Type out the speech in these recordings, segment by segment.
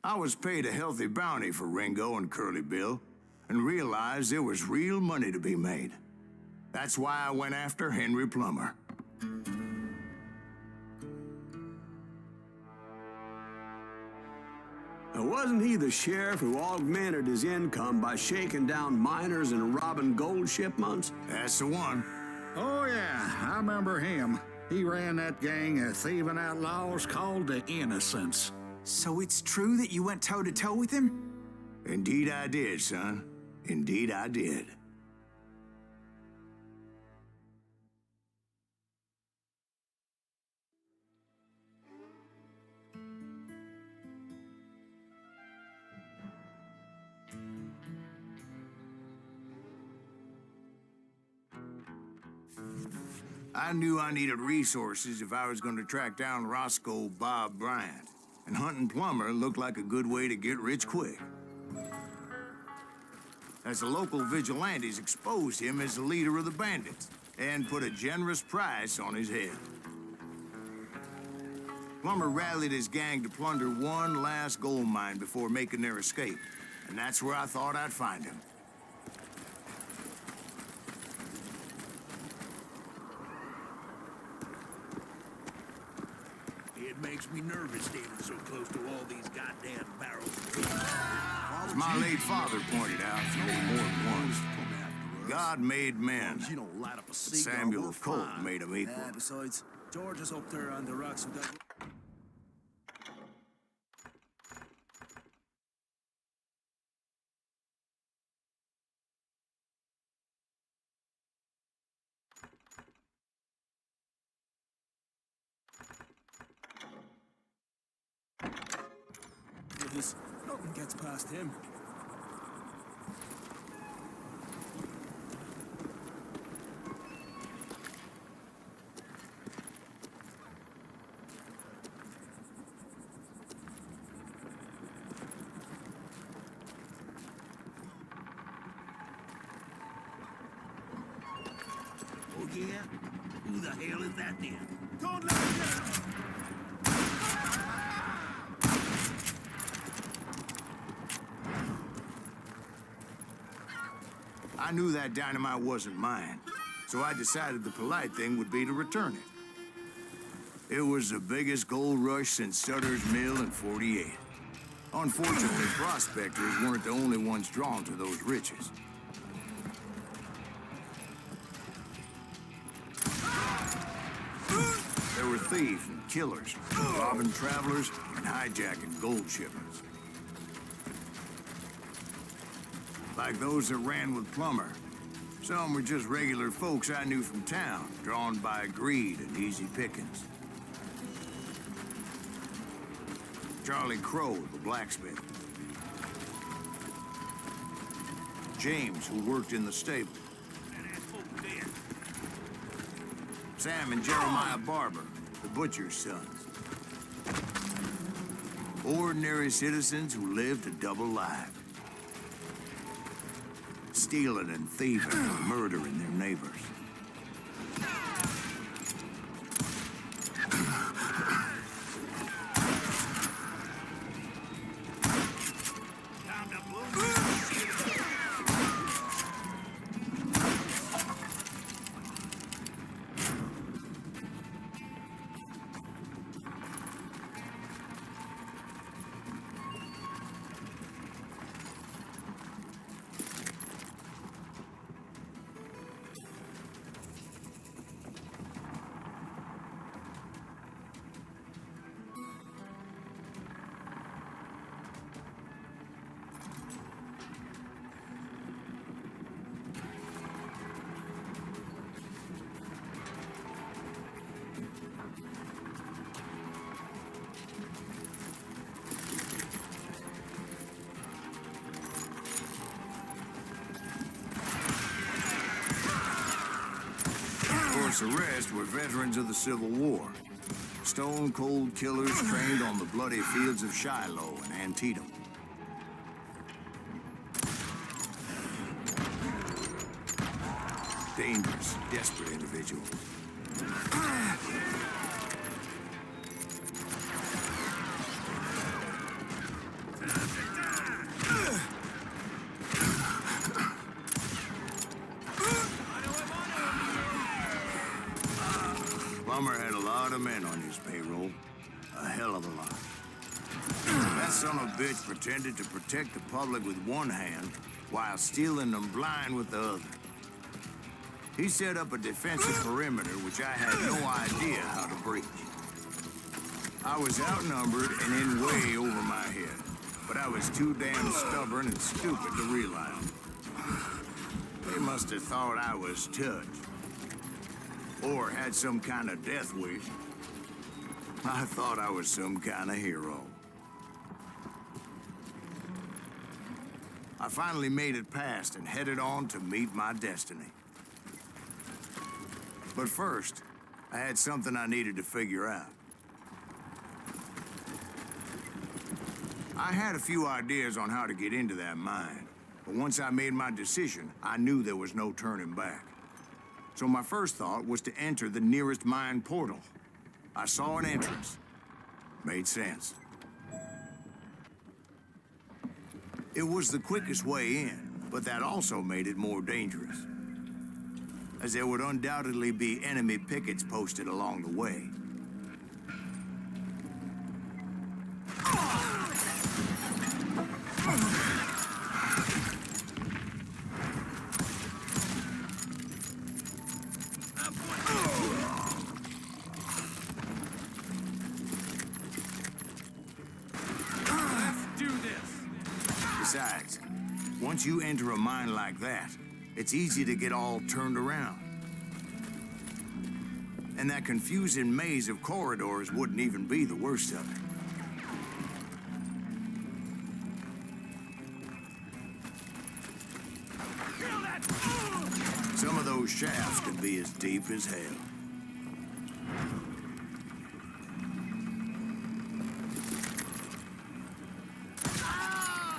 I was paid a healthy bounty for Ringo and Curly Bill, and realized there was real money to be made. That's why I went after Henry Plummer. Wasn't he the sheriff who augmented his income by shaking down miners and robbing gold shipments? That's the one. Oh, yeah, I remember him. He ran that gang of thieving outlaws called the Innocents. So it's true that you went toe-to-toe with him? Indeed I did, son. Indeed I did. I knew I needed resources if I was going to track down Roscoe Bob Bryant, and hunting Plummer looked like a good way to get rich quick. As the local vigilantes exposed him as the leader of the bandits, and put a generous price on his head. Plummer rallied his gang to plunder one last gold mine before making their escape, and that's where I thought I'd find him. It makes me nervous standing so close to all these goddamn barrels. As my late father pointed out to me more than once, God made men, You don't light up a but cigar, Samuel we're Colt fine. made them equal. Besides, George is up there on the rocks who does... Nothing gets past him. Oh yeah? Who the hell is that then? Don't let him get him! I knew that dynamite wasn't mine, so I decided the polite thing would be to return it. It was the biggest gold rush since Sutter's Mill in '48. Unfortunately, prospectors weren't the only ones drawn to those riches. There were thieves and killers, robbing travelers and hijacking gold shipments. Like those that ran with Plummer. Some were just regular folks I knew from town, drawn by greed and easy pickings. Charlie Crow, the blacksmith. James, who worked in the stable. Sam and Jeremiah Barber, the butcher's sons. Ordinary citizens who lived a double life. Stealing and thieving and murdering their neighbors. The rest were veterans of the Civil War. Stone-cold killers trained on the bloody fields of Shiloh and Antietam. Dangerous, desperate individuals. Plummer had a lot of men on his payroll. A hell of a lot. That son of a bitch pretended to protect the public with one hand while stealing them blind with the other. He set up a defensive perimeter which I had no idea how to breach. I was outnumbered and in way over my head, but I was too damn stubborn and stupid to realize it. They must have thought I was touched. Or had some kind of death wish. I thought I was some kind of hero. I finally made it past and headed on to meet my destiny. But first, I had something I needed to figure out. I had a few ideas on how to get into that mine, but once I made my decision, I knew there was no turning back. So my first thought was to enter the nearest mine portal. I saw an entrance. Made sense. It was the quickest way in, but that also made it more dangerous, as there would undoubtedly be enemy pickets posted along the way. Besides, once you enter a mine like that, it's easy to get all turned around. And that confusing maze of corridors wouldn't even be the worst of it. Some of those shafts could be as deep as hell.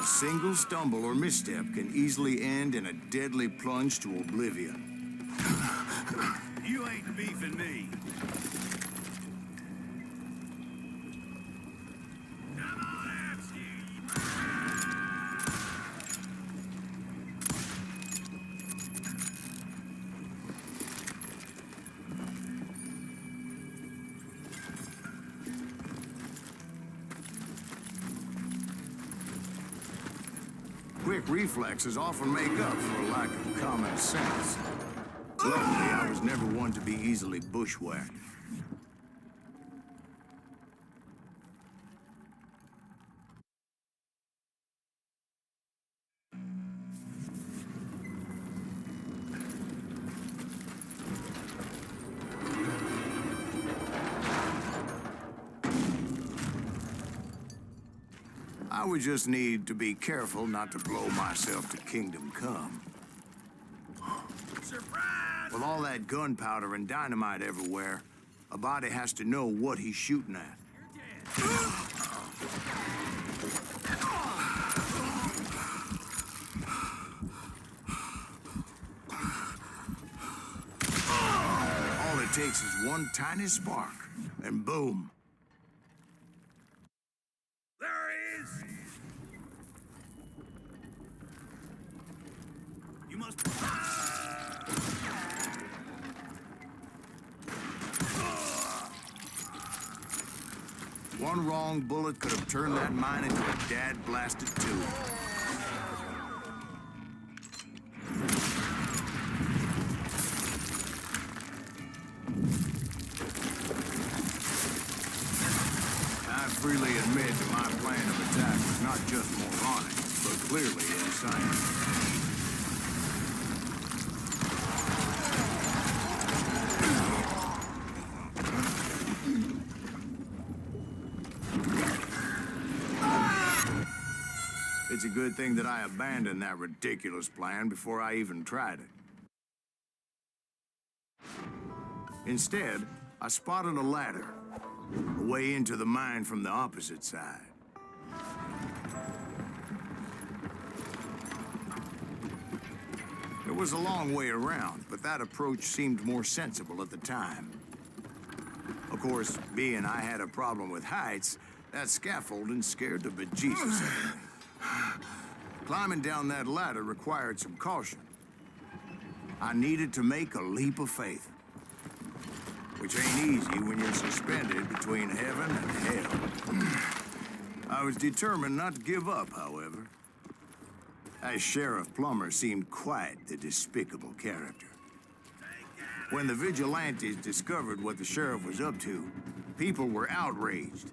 A single stumble or misstep can easily end in a deadly plunge to oblivion. You ain't beefing me. Come on out, Quick reflexes often make up for a lack of common sense. Luckily, I was never one to be easily bushwhacked. I would just need to be careful not to blow myself to kingdom come. surprise! With all that gunpowder and dynamite everywhere, a body has to know what he's shooting at. All it takes is one tiny spark, and boom. There he is! You must... One wrong bullet could have turned that mine into a dad-blasted tube. I freely admit that my plan of attack was not just moronic, but clearly insane. It's a good thing that I abandoned that ridiculous plan before I even tried it. Instead, I spotted a ladder, a way into the mine from the opposite side. It was a long way around, but that approach seemed more sensible at the time. Of course, being I had a problem with heights, that scaffolding scared the bejesus out of me. Climbing down that ladder required some caution. I needed to make a leap of faith. which ain't easy when you're suspended between heaven and hell. I was determined not to give up, however. As Sheriff Plummer seemed quite the despicable character. When the vigilantes discovered what the sheriff was up to, people were outraged.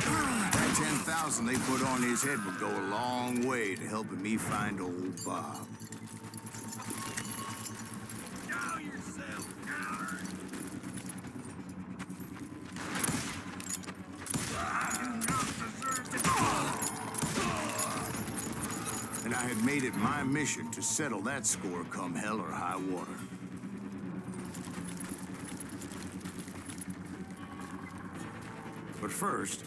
That 10,000 they put on his head would go a long way to helping me find old Bob. Show yourself, coward! I do not deserve to... And I had made it my mission to settle that score come hell or high water. But first,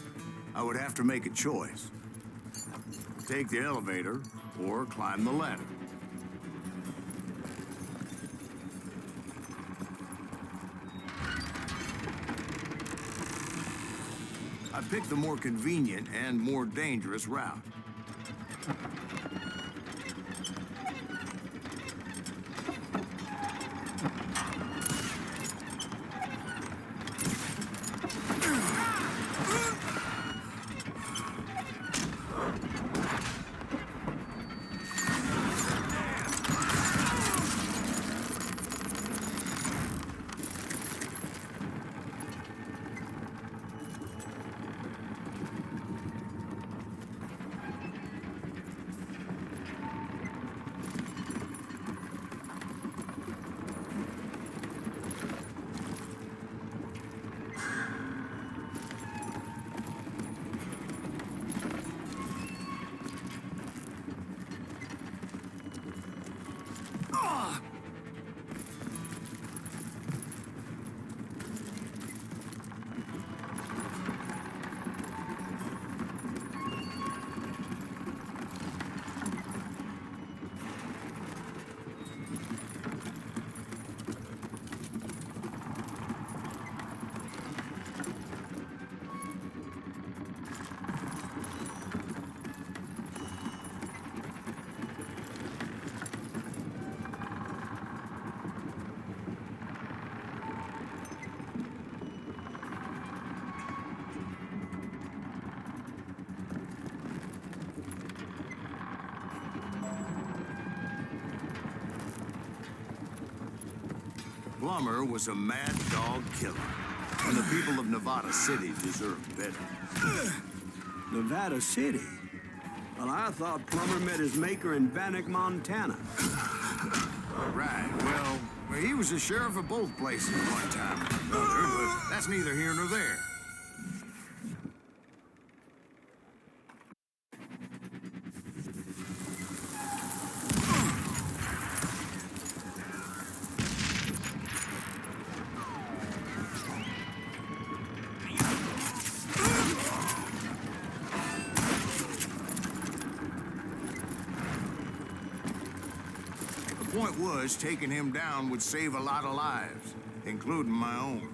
I would have to make a choice. Take the elevator or climb the ladder. I picked the more convenient and more dangerous route. Plummer was a mad dog killer, and the people of Nevada City deserved better. Nevada City? Well, I thought Plummer met his maker in Bannock, Montana. Right, well, he was the sheriff of both places one time or another, but that's neither here nor there. The point was, taking him down would save a lot of lives, including my own.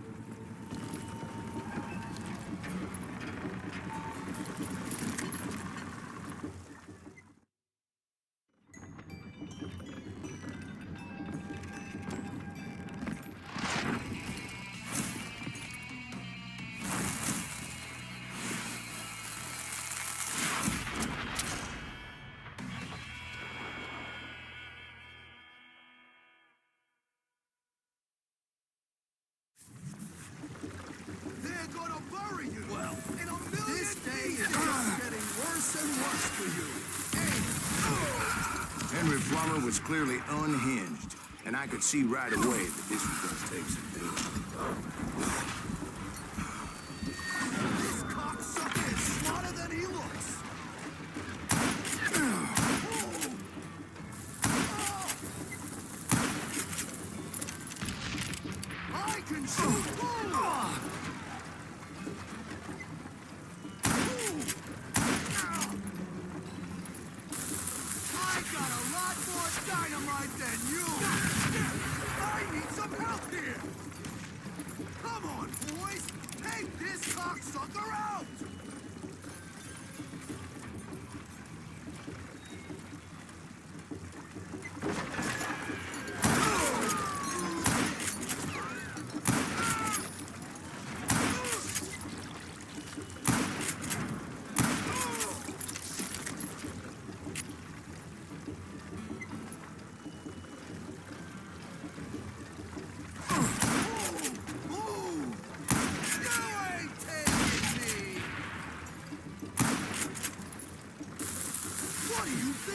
Plummer was clearly unhinged, and I could see right away that this was going to take some doing. This cocksucker is smarter than he looks! I can shoot! Dynamite than you! I need some help here! Come on, boys! Take this cocksucker out!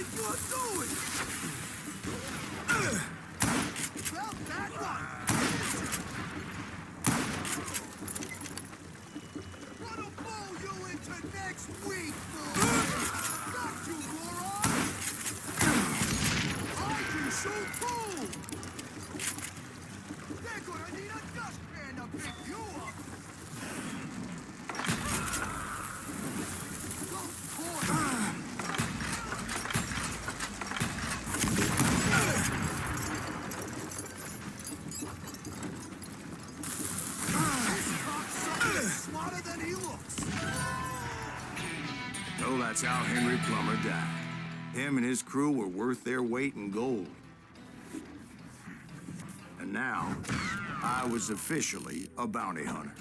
think you're doing? Well, that one. Gonna blow you into next week, boy. Got you, moron. I can shoot too. They're gonna need a dustpan to pick you up. Smarter than he looks. So that's how Henry Plummer died. Him and his crew were worth their weight in gold. And now, I was officially a bounty hunter.